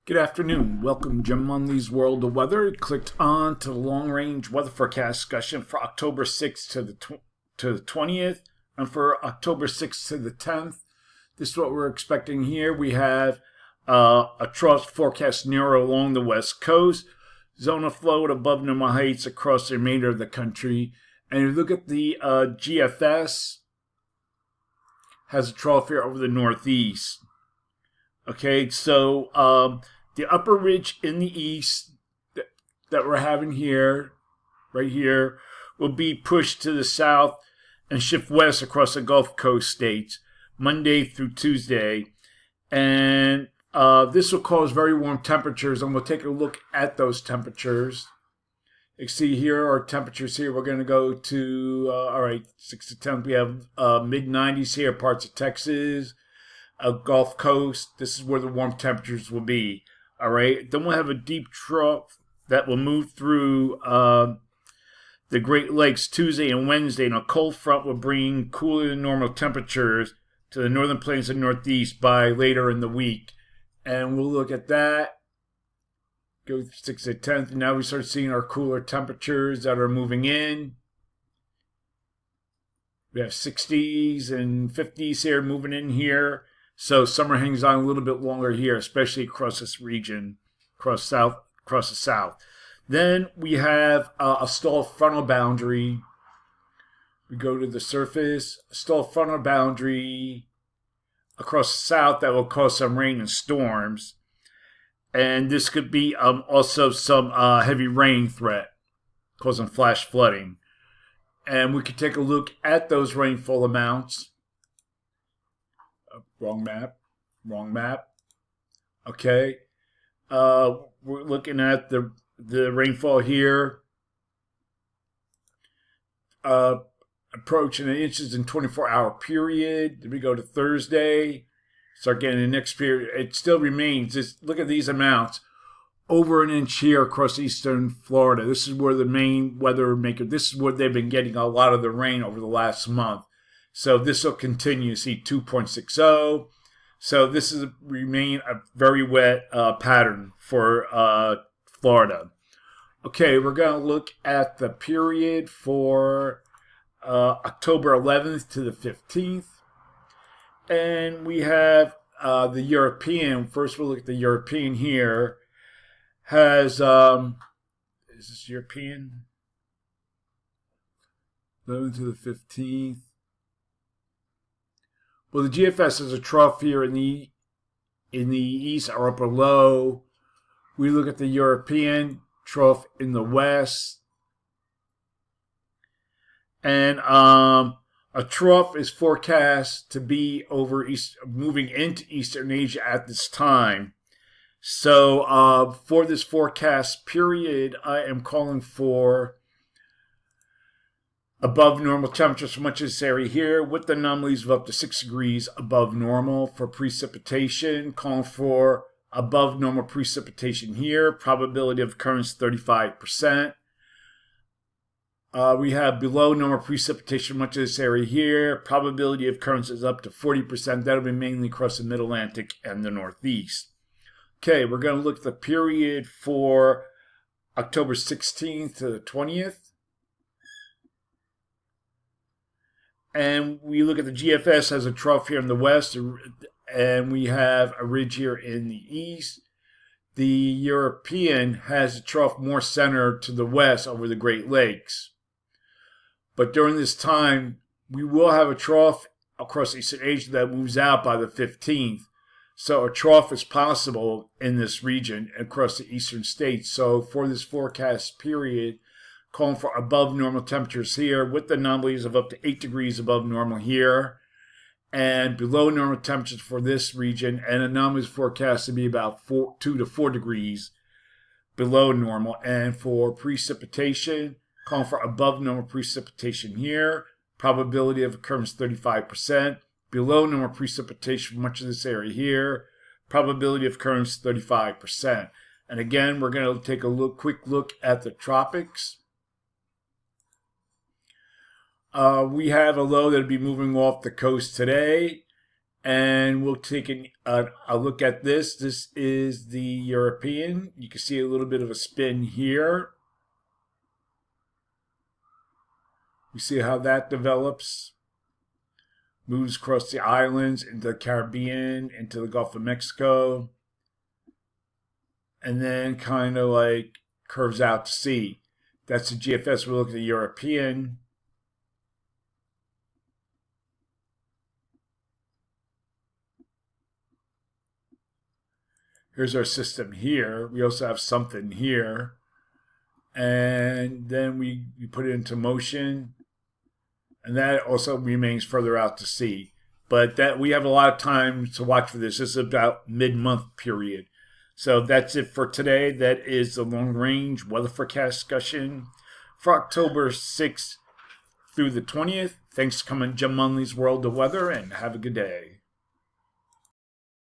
Good afternoon. Welcome, Jim Munley's World of Weather. Clicked on to the long-range weather forecast discussion for October 6th to the 20th, and for October 6th to the 10th. This is what we're expecting here. We have a trough forecast narrow along the west coast, zone of flow at above normal heights across the remainder of the country. And if you look at the GFS, has a trough here over the northeast. Okay, so the upper ridge in the east that we're having here, right here, will be pushed to the south and shift west across the Gulf Coast states Monday through Tuesday. And this will cause very warm temperatures, and we'll take a look at those temperatures. You can see here our temperatures here. We're going to go to, all right, 6 to 10. We have mid-90s here, parts of Texas, Gulf Coast. This is where the warm temperatures will be. All right. Then we'll have a deep trough that will move through the Great Lakes Tuesday and Wednesday, and a cold front will bring cooler than normal temperatures to the northern plains and northeast by later in the week. And we'll look at that. Go 6 to 10th. Now we start seeing our cooler temperatures that are moving in. We have 60s and 50s here moving in here. So summer hangs on a little bit longer here, especially across this region, across the south. Then we have a stall frontal boundary. We go to the surface, a stall frontal boundary across the south that will cause some rain and storms. And this could be also some heavy rain threat, causing flash flooding. And we could take a look at those rainfall amounts. Wrong map. Okay. We're looking at the rainfall here. Approaching the inches in 24-hour period. Then we go to Thursday. Start getting the next period. It still remains. Just look at these amounts. Over an inch here across eastern Florida. This is where the main weather maker. This is where they've been getting a lot of the rain over the last month. So this will continue. See 2.60. So this is remain a very wet pattern for Florida. Okay, we're going to look at the period for October 11th to the 15th. And we have the European. First, we'll look at the European here. Has, is this European? 11th to the 15th. Well, the GFS is a trough here in the east or upper low. We look at the European trough in the west. And a trough is forecast to be moving into Eastern Asia at this time. So for this forecast period, I am calling for above normal temperatures for much of this area here, with anomalies of up to 6 degrees above normal for precipitation. Calling for above normal precipitation here. Probability of occurrence 35%. We have below normal precipitation much of this area here. Probability of occurrence is up to 40%. That'll be mainly across the Mid-Atlantic and the Northeast. Okay, we're going to look at the period for October 16th to the 20th. And we look at the GFS as a trough here in the west, and we have a ridge here in the east. The European has a trough more centered to the west over the Great Lakes. But during this time, we will have a trough across Eastern Asia that moves out by the 15th. So a trough is possible in this region across the eastern states. So for this forecast period, calling for above normal temperatures here with anomalies of up to 8 degrees above normal here, and below normal temperatures for this region, and anomalies forecast to be about 2 to 4 degrees below normal. And for precipitation, calling for above normal precipitation here, probability of occurrence 35%, below normal precipitation for much of this area here, probability of occurrence 35%. And again, we're going to take a quick look at the tropics. We have a low that will be moving off the coast today, And we'll take a look at this. This is the European. You can see a little bit of a spin here. You see how that develops. Moves across the islands, into the Caribbean, into the Gulf of Mexico. And then kind of like curves out to sea. That's the GFS. We'll look at the European. Here's our system here. We also have something here. And then we put it into motion. And that also remains further out to sea. But that we have a lot of time to watch for this. This is about mid-month period. So that's it for today. That is the long-range weather forecast discussion for October 6th through the 20th. Thanks for coming to Jim Munley's World of Weather, and have a good day.